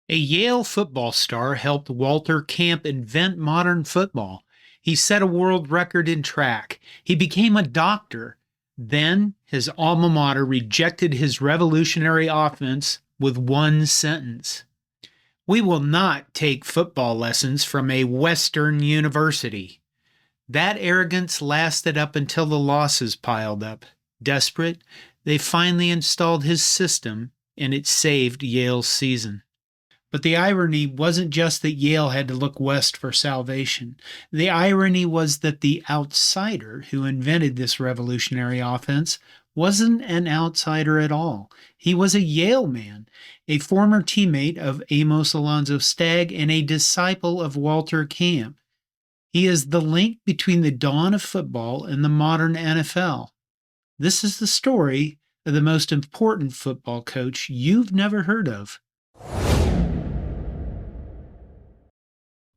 A Yale football star helped Walter Camp invent modern football. He set a world record in track. He became a doctor. Then his alma mater rejected his revolutionary offense with one sentence: "We will not take football lessons from a Western university." That arrogance lasted up until the losses piled up. Desperate, they finally installed his system, and it saved Yale's season. But the irony wasn't just that Yale had to look west for salvation. The irony was that the outsider who invented this revolutionary offense wasn't an outsider at all. He was a Yale man, a former teammate of Amos Alonzo Stagg and a disciple of Walter Camp. He is the link between the dawn of football and the modern NFL. This is the story of the most important football coach you've never heard of.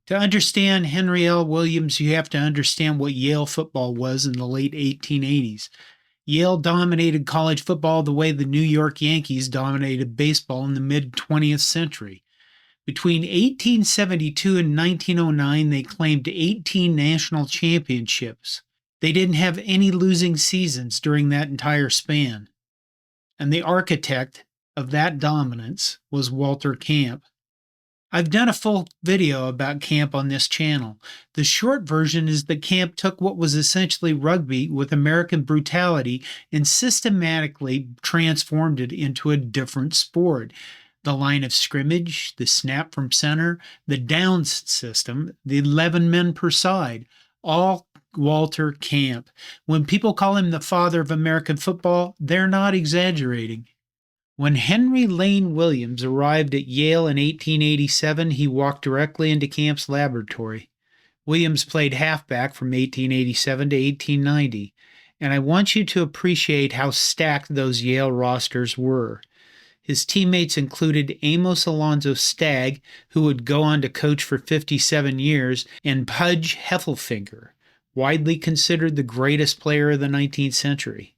To understand Henry L. Williams, you have to understand what Yale football was in the late 1880s. Yale dominated college football the way the New York Yankees dominated baseball in the mid-20th century. Between 1872 and 1909, they claimed 18 national championships. They didn't have any losing seasons during that entire span. And the architect of that dominance was Walter Camp. I've done a full video about Camp on this channel. The short version is that Camp took what was essentially rugby with American brutality and systematically transformed it into a different sport. The line of scrimmage, the snap from center, the downs system, the 11 men per side, all Walter Camp. When people call him the father of American football, they're not exaggerating. When Henry Lane Williams arrived at Yale in 1887, he walked directly into Camp's laboratory. Williams played halfback from 1887 to 1890, and I want you to appreciate how stacked those Yale rosters were. His teammates included Amos Alonzo Stagg, who would go on to coach for 57 years, and Pudge Heffelfinger, widely considered the greatest player of the 19th century.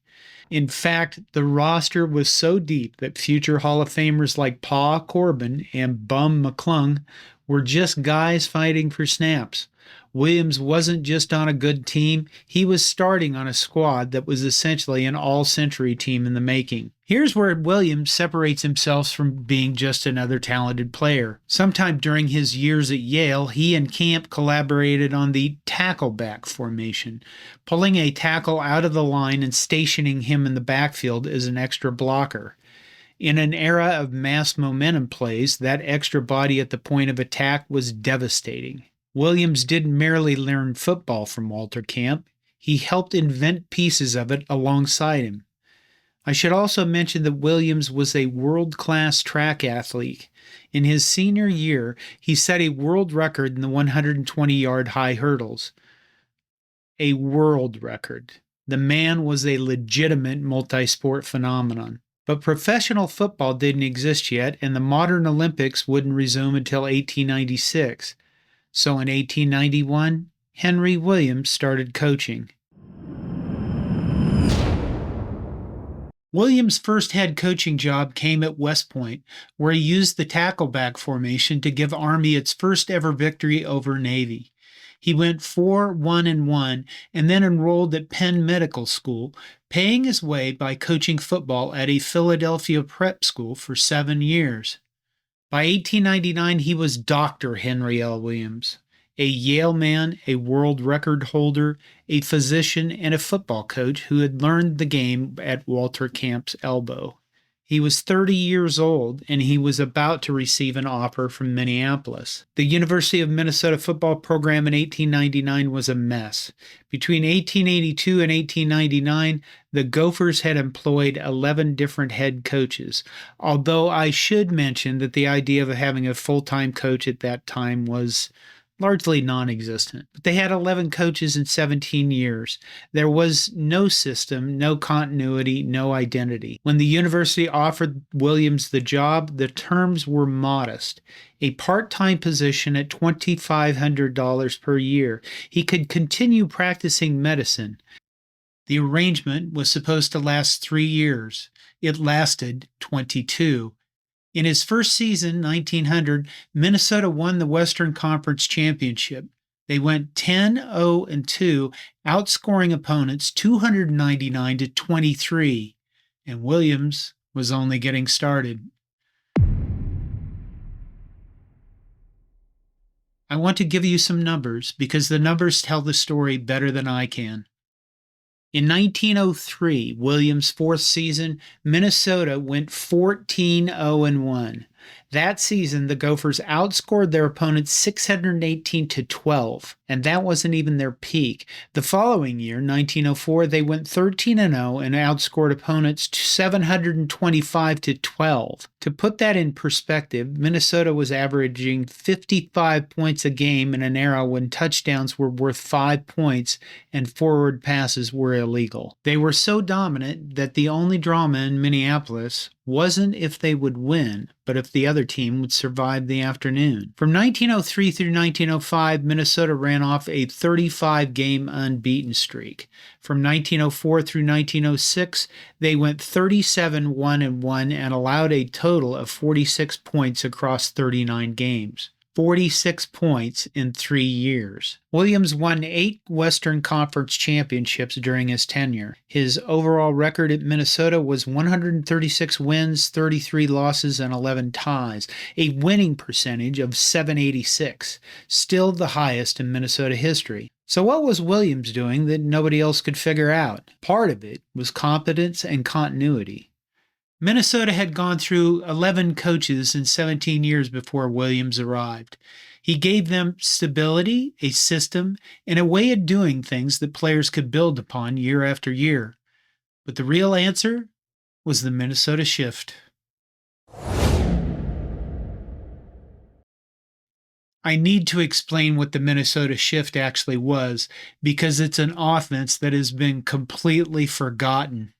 In fact, the roster was so deep that future Hall of Famers like Pa Corbin and Bum McClung were just guys fighting for snaps. Williams wasn't just on a good team, he was starting on a squad that was essentially an all-century team in the making. Here's where Williams separates himself from being just another talented player. Sometime during his years at Yale, he and Camp collaborated on the tackleback formation, pulling a tackle out of the line and stationing him in the backfield as an extra blocker. In an era of mass momentum plays, that extra body at the point of attack was devastating. Williams didn't merely learn football from Walter Camp, he helped invent pieces of it alongside him. I should also mention that Williams was a world-class track athlete. In his senior year, he set a world record in the 120-yard high hurdles. A world record. The man was a legitimate multi-sport phenomenon. But professional football didn't exist yet, and the modern Olympics wouldn't resume until 1896. So in 1891, Henry Williams started coaching. Williams' first head coaching job came at West Point, where he used the tackleback formation to give Army its first ever victory over Navy. He went 4-1-1 and then enrolled at Penn Medical School, paying his way by coaching football at a Philadelphia prep school for 7 years. By 1899, he was Dr. Henry L. Williams, a Yale man, a world record holder, a physician, and a football coach who had learned the game at Walter Camp's elbow. He was 30 years old, and he was about to receive an offer from Minneapolis. The University of Minnesota football program in 1899 was a mess. Between 1882 and 1899, the Gophers had employed 11 different head coaches, although I should mention that the idea of having a full-time coach at that time was largely non-existent. But they had 11 coaches in 17 years. There was no system, no continuity, no identity. When the university offered Williams the job, the terms were modest. A part-time position at $2,500 per year. He could continue practicing medicine. The arrangement was supposed to last 3 years. It lasted 22. In his first season, 1900, Minnesota won the Western Conference Championship. They went 10-0-2, outscoring opponents 299 to 23, and Williams was only getting started. I want to give you some numbers because the numbers tell the story better than I can. In 1903, Williams' fourth season, Minnesota went 14-0-1. That season, the Gophers outscored their opponents 618 to 12, and that wasn't even their peak. The following year, 1904, they went 13-0 and outscored opponents 725 to 12. To put that in perspective, Minnesota was averaging 55 points a game in an era when touchdowns were worth 5 points and forward passes were illegal. They were so dominant that the only drama in Minneapolis wasn't if they would win, but if the other team would survive the afternoon. From 1903 through 1905, Minnesota ran off a 35-game unbeaten streak. From 1904 through 1906, they went 37-1-1 and allowed a total of 46 points across 39 games. 46 points in 3 years. Williams won 8 Western Conference championships during his tenure. His overall record at Minnesota was 136 wins, 33 losses, and 11 ties, a winning percentage of .786, still the highest in Minnesota history. So what was Williams doing that nobody else could figure out? Part of it was competence and continuity. Minnesota had gone through 11 coaches in 17 years before Williams arrived. He gave them stability, a system, and a way of doing things that players could build upon year after year. But the real answer was the Minnesota shift. I need to explain what the Minnesota shift actually was because it's an offense that has been completely forgotten.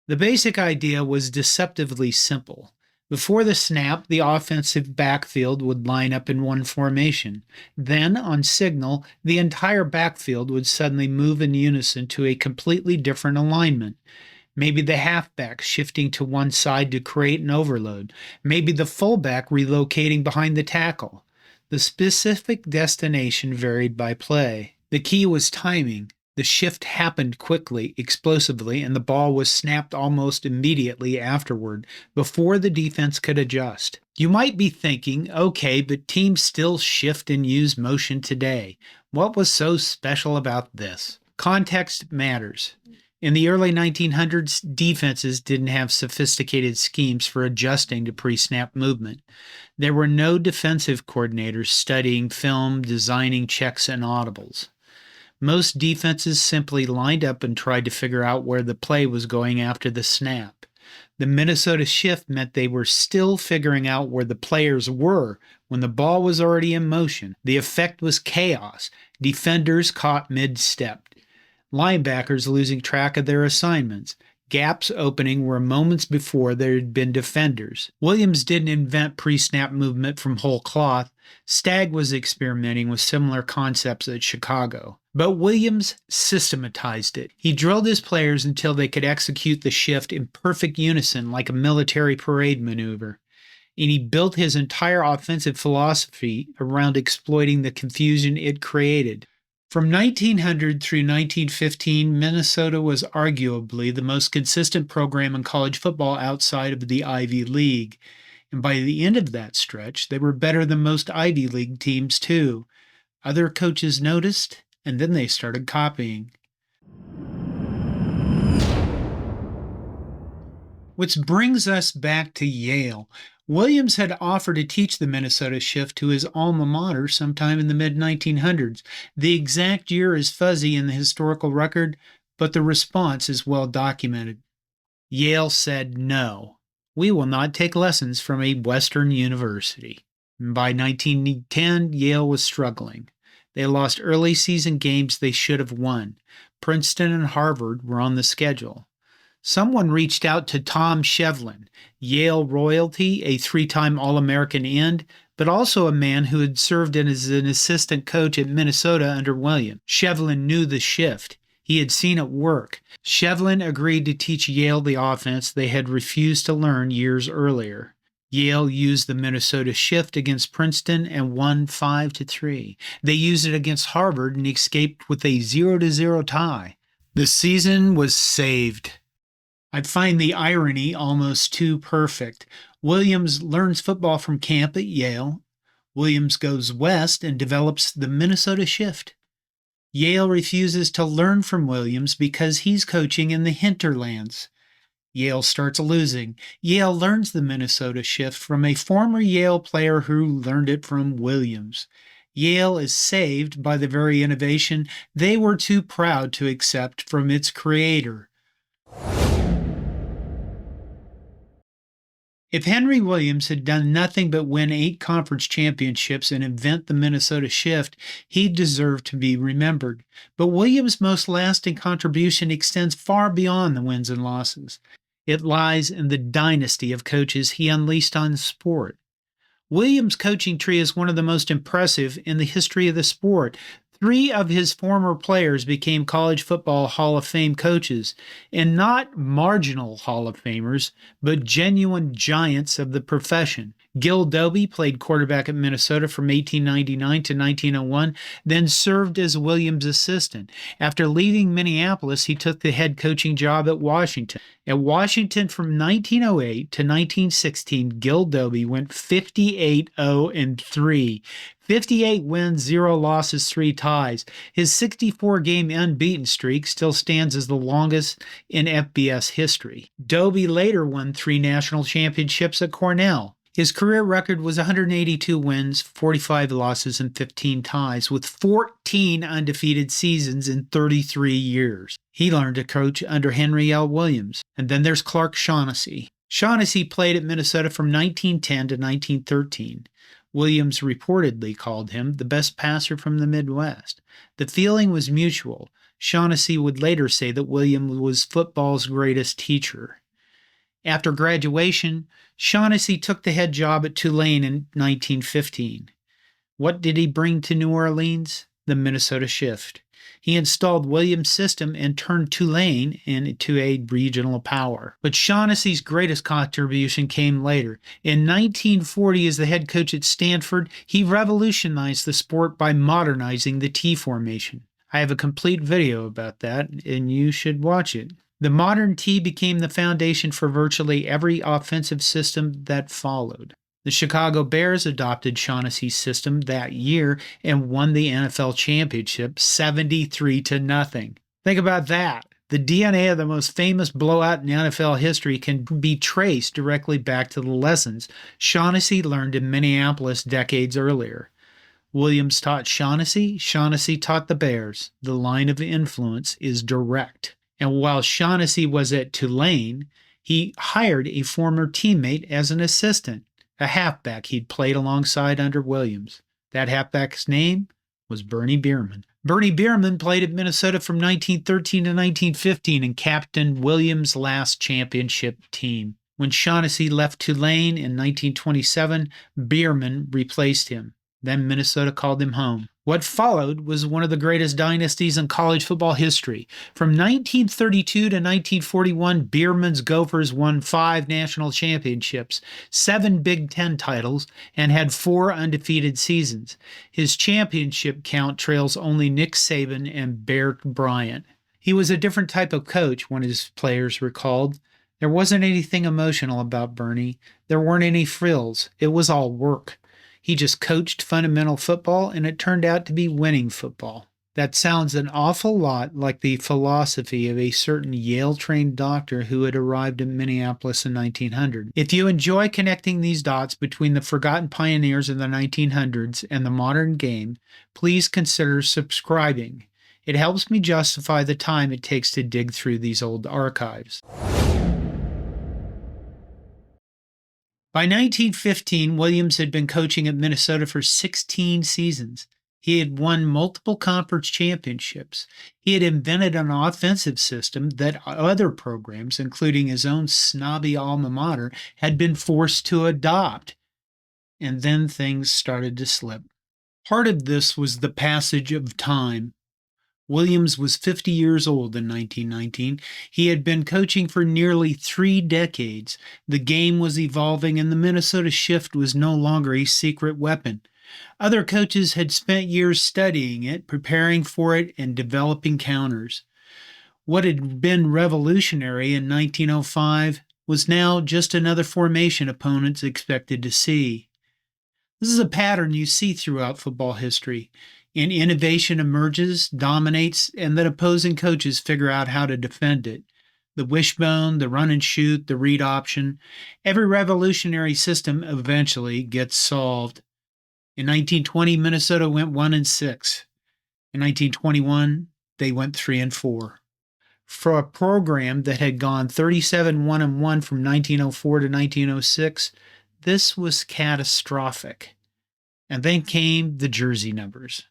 The basic idea was deceptively simple. Before the snap, the offensive backfield would line up in one formation. Then, on signal, the entire backfield would suddenly move in unison to a completely different alignment. Maybe the halfback shifting to one side to create an overload. Maybe the fullback relocating behind the tackle. The specific destination varied by play. The key was timing. The shift happened quickly, explosively, and the ball was snapped almost immediately afterward, before the defense could adjust. You might be thinking, okay, but teams still shift and use motion today. What was so special about this? Context matters. In the early 1900s, defenses didn't have sophisticated schemes for adjusting to pre-snap movement. There were no defensive coordinators studying film, designing checks and audibles. Most defenses simply lined up and tried to figure out where the play was going after the snap. The Minnesota shift meant they were still figuring out where the players were when the ball was already in motion. The effect was chaos. Defenders caught mid-step. Linebackers losing track of their assignments. Gaps opening where moments before there had been defenders. Williams didn't invent pre-snap movement from whole cloth. Stagg was experimenting with similar concepts at Chicago. But Williams systematized it. He drilled his players until they could execute the shift in perfect unison like a military parade maneuver. And he built his entire offensive philosophy around exploiting the confusion it created. From 1900 through 1915, Minnesota was arguably the most consistent program in college football outside of the Ivy League. And by the end of that stretch, they were better than most Ivy League teams too. Other coaches noticed, and then they started copying. Which brings us back to Yale. Williams had offered to teach the Minnesota shift to his alma mater sometime in the mid-1900s. The exact year is fuzzy in the historical record, but the response is well documented. Yale said no. We will not take lessons from a Western university. By 1910, Yale was struggling. They lost early season games they should have won. Princeton and Harvard were on the schedule. Someone reached out to Tom Shevlin, Yale royalty, a 3-time All-American end, but also a man who had served as an assistant coach at Minnesota under Williams. Shevlin knew the shift. He had seen it work. Shevlin agreed to teach Yale the offense they had refused to learn years earlier. Yale used the Minnesota shift against Princeton and won 5-3. They used it against Harvard and escaped with a 0-0 tie. The season was saved. I find the irony almost too perfect. Williams learns football from camp at Yale. Williams goes west and develops the Minnesota shift. Yale refuses to learn from Williams because he's coaching in the hinterlands. Yale starts losing. Yale learns the Minnesota shift from a former Yale player who learned it from Williams. Yale is saved by the very innovation they were too proud to accept from its creator. If Henry Williams had done nothing but win 8 conference championships and invent the Minnesota shift, he deserved to be remembered. But Williams' most lasting contribution extends far beyond the wins and losses. It lies in the dynasty of coaches he unleashed on the sport. Williams' coaching tree is one of the most impressive in the history of the sport. 3 of his former players became college football Hall of Fame coaches, and not marginal Hall of Famers, but genuine giants of the profession. Gil Dobie played quarterback at Minnesota from 1899 to 1901, then served as Williams' assistant. After leaving Minneapolis, he took the head coaching job at Washington. At Washington from 1908 to 1916, Gil Dobie went 58-0-3. 58 wins, 0 losses, 3 ties. His 64-game unbeaten streak still stands as the longest in FBS history. Dobie later won 3 national championships at Cornell. His career record was 182 wins, 45 losses, and 15 ties, with 14 undefeated seasons in 33 years. He learned to coach under Henry L. Williams. And then there's Clark Shaughnessy. Shaughnessy played at Minnesota from 1910 to 1913. Williams reportedly called him the best passer from the Midwest. The feeling was mutual. Shaughnessy would later say that Williams was football's greatest teacher. After graduation, Shaughnessy took the head job at Tulane in 1915. What did he bring to New Orleans? The Minnesota shift. He installed Williams' system and turned Tulane into a regional power. But Shaughnessy's greatest contribution came later. In 1940, as the head coach at Stanford, he revolutionized the sport by modernizing the T formation. I have a complete video about that, and you should watch it. The modern T became the foundation for virtually every offensive system that followed. The Chicago Bears adopted Shaughnessy's system that year and won the NFL championship 73-0. Think about that. The DNA of the most famous blowout in NFL history can be traced directly back to the lessons Shaughnessy learned in Minneapolis decades earlier. Williams taught Shaughnessy, Shaughnessy taught the Bears. The line of influence is direct. And while Shaughnessy was at Tulane, he hired a former teammate as an assistant, a halfback he'd played alongside under Williams. That halfback's name was Bernie Bierman. Bernie Bierman played at Minnesota from 1913 to 1915 and captained Williams' last championship team. When Shaughnessy left Tulane in 1927, Bierman replaced him. Then Minnesota called him home. What followed was one of the greatest dynasties in college football history. From 1932 to 1941, Bierman's Gophers won 5 national championships, 7 Big Ten titles, and had 4 undefeated seasons. His championship count trails only Nick Saban and Bear Bryant. He was a different type of coach, one of his players recalled. There wasn't anything emotional about Bernie. There weren't any frills. It was all work. He just coached fundamental football, and it turned out to be winning football. That sounds an awful lot like the philosophy of a certain Yale-trained doctor who had arrived in Minneapolis in 1900. If you enjoy connecting these dots between the forgotten pioneers of the 1900s and the modern game, please consider subscribing. It helps me justify the time it takes to dig through these old archives. By 1915, Williams had been coaching at Minnesota for 16 seasons. He had won multiple conference championships. He had invented an offensive system that other programs, including his own snobby alma mater, had been forced to adopt. And then things started to slip. Part of this was the passage of time. Williams was 50 years old in 1919. He had been coaching for nearly 3 decades. The game was evolving, and the Minnesota shift was no longer a secret weapon. Other coaches had spent years studying it, preparing for it, and developing counters. What had been revolutionary in 1905 was now just another formation opponents expected to see. This is a pattern you see throughout football history. Innovation emerges, dominates, and then opposing coaches figure out how to defend it. The wishbone, the run and shoot, the read option. Every revolutionary system eventually gets solved. In 1920, Minnesota went 1-6. In 1921, they went 3-4. For a program that had gone 37-1-1 from 1904 to 1906, this was catastrophic. And then came the jersey numbers.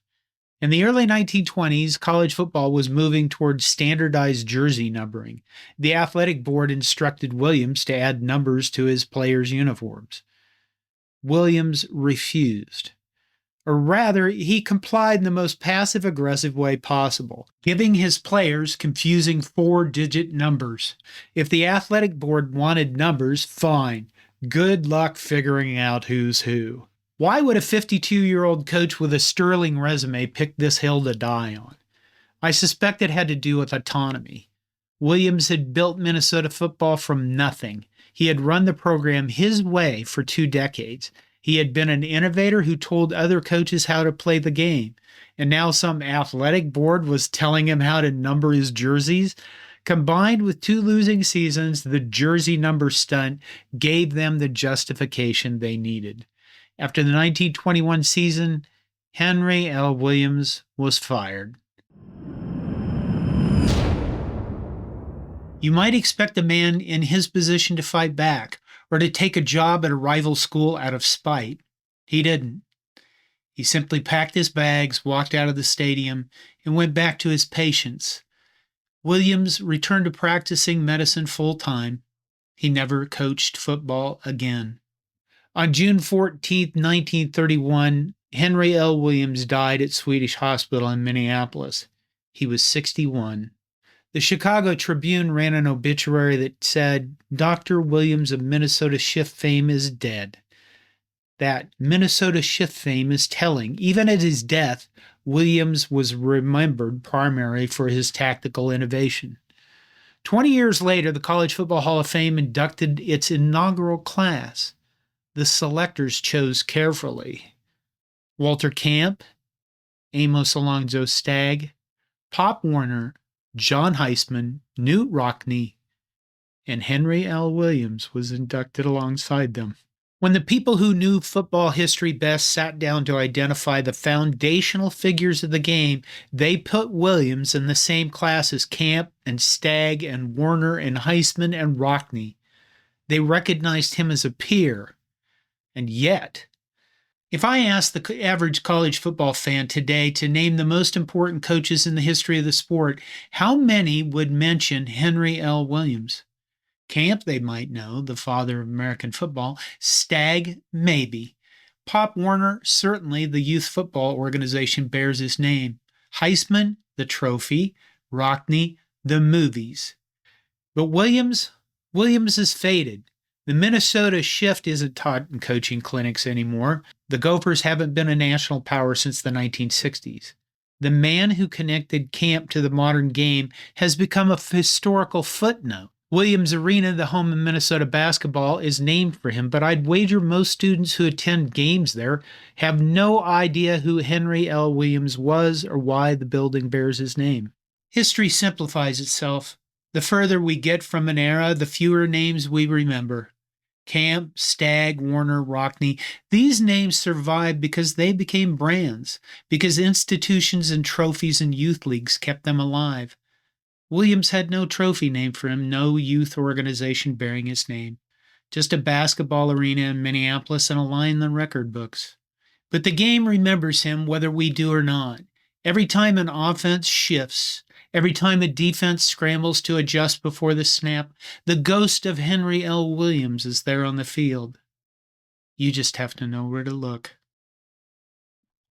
In the early 1920s, college football was moving towards standardized jersey numbering. The athletic board instructed Williams to add numbers to his players' uniforms. Williams refused. Or rather, he complied in the most passive-aggressive way possible, giving his players confusing 4-digit numbers. If the athletic board wanted numbers, fine. Good luck figuring out who's who. Why would a 52-year-old coach with a sterling resume pick this hill to die on? I suspect it had to do with autonomy. Williams had built Minnesota football from nothing. He had run the program his way for 2 decades. He had been an innovator who told other coaches how to play the game. And now some athletic board was telling him how to number his jerseys. Combined with 2 losing seasons, the jersey number stunt gave them the justification they needed. After the 1921 season, Henry L. Williams was fired. You might expect a man in his position to fight back, or to take a job at a rival school out of spite. He didn't. He simply packed his bags, walked out of the stadium, and went back to his patients. Williams returned to practicing medicine full-time. He never coached football again. On June 14, 1931, Henry L. Williams died at Swedish Hospital in Minneapolis. He was 61. The Chicago Tribune ran an obituary that said, "Dr. Williams of Minnesota Shift fame is dead." That Minnesota Shift fame is telling. Even at his death, Williams was remembered primarily for his tactical innovation. 20 years later, the College Football Hall of Fame inducted its inaugural class. The selectors chose carefully. Walter Camp, Amos Alonzo Stagg, Pop Warner, John Heisman, Newt Rockne, and Henry L. Williams was inducted alongside them. When the people who knew football history best sat down to identify the foundational figures of the game, they put Williams in the same class as Camp and Stagg and Warner and Heisman and Rockne. They recognized him as a peer. And yet, if I asked the average college football fan today to name the most important coaches in the history of the sport, how many would mention Henry L. Williams? Camp, they might know, the father of American football. Stagg, maybe. Pop Warner, certainly the youth football organization bears his name. Heisman, the trophy. Rockne, the movies. But Williams is faded. The Minnesota Shift isn't taught in coaching clinics anymore. The Gophers haven't been a national power since the 1960s. The man who connected Camp to the modern game has become a historical footnote. Williams Arena, the home of Minnesota basketball, is named for him, but I'd wager most students who attend games there have no idea who Henry L. Williams was or why the building bears his name. History simplifies itself. The further we get from an era, the fewer names we remember. Camp, Stagg, Warner, Rockne, these names survived because they became brands, because institutions and trophies and youth leagues kept them alive. Williams had no trophy named for him, no youth organization bearing his name, just a basketball arena in Minneapolis and a line in the record books. But the game remembers him whether we do or not. Every time an offense shifts, every time a defense scrambles to adjust before the snap, the ghost of Henry L. Williams is there on the field. You just have to know where to look.